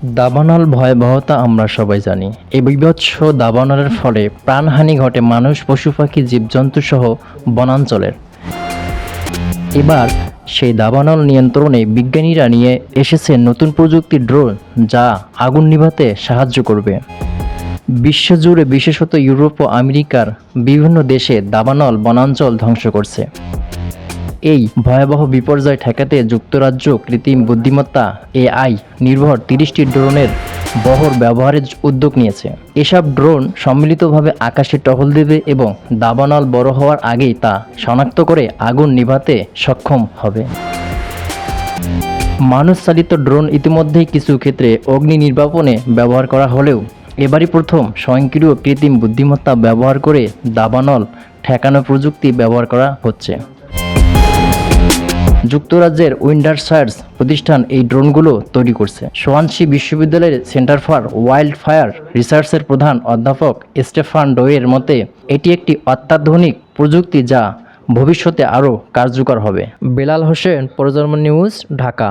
দাবানল ভয়াবহতা আমরা সবাই জানি। এই বীভৎস দাবানলের ফলে প্রাণহানি ঘটে মানুষ, পশু পাখি, জীবজন্তু সহ বনাঞ্চলের। এবার সেই দাবানল নিয়ন্ত্রণে বিজ্ঞানীরা নিয়ে এসেছে নতুন প্রযুক্তির ড্রোন, যা আগুন নিভাতে সাহায্য করবে। বিশ্বজুড়ে বিশেষত ইউরোপ ও আমেরিকার বিভিন্ন দেশে দাবানল বনাঞ্চল ধ্বংস করছে। এই ভয়াবহ বিপর্যয় ঠেকাতে যুক্তরাজ্য কৃত্রিম বুদ্ধিমত্তা এআই নির্ভর 30টি ড্রোনের বহর ব্যবহারের উদ্যোগ নিয়েছে। এসব ড্রোন সম্মিলিতভাবে আকাশে টহল দেবে এবং দাবানল বড় হওয়ার আগেই তা শনাক্ত করে আগুন নিভাতে সক্ষম হবে। মানুষ চালিত ড্রোন ইতিমধ্যেই কিছু ক্ষেত্রে অগ্নি নির্বাপনে ব্যবহার করা হলেও এবারই প্রথম স্বয়ংক্রিয় কৃত্রিম বুদ্ধিমত্তা ব্যবহার করে দাবানল ঠেকানো প্রযুক্তি ব্যবহার করা হচ্ছে। যুক্তরাজ্যের উইন্ডারশায়ার প্রতিষ্ঠান এই ড্রোনগুলো তৈরি করছে। সোয়ানসি বিশ্ববিদ্যালয়ের সেন্টার ফর ওয়াইল্ড ফায়ার রিসার্চের প্রধান অধ্যাপক স্টেফান ডোয়ের মতে এটি একটি অত্যাধুনিক প্রযুক্তি যা ভবিষ্যতে আরও কার্যকর হবে। বেলাল হোসেন, প্রজন্ম নিউজ, ঢাকা।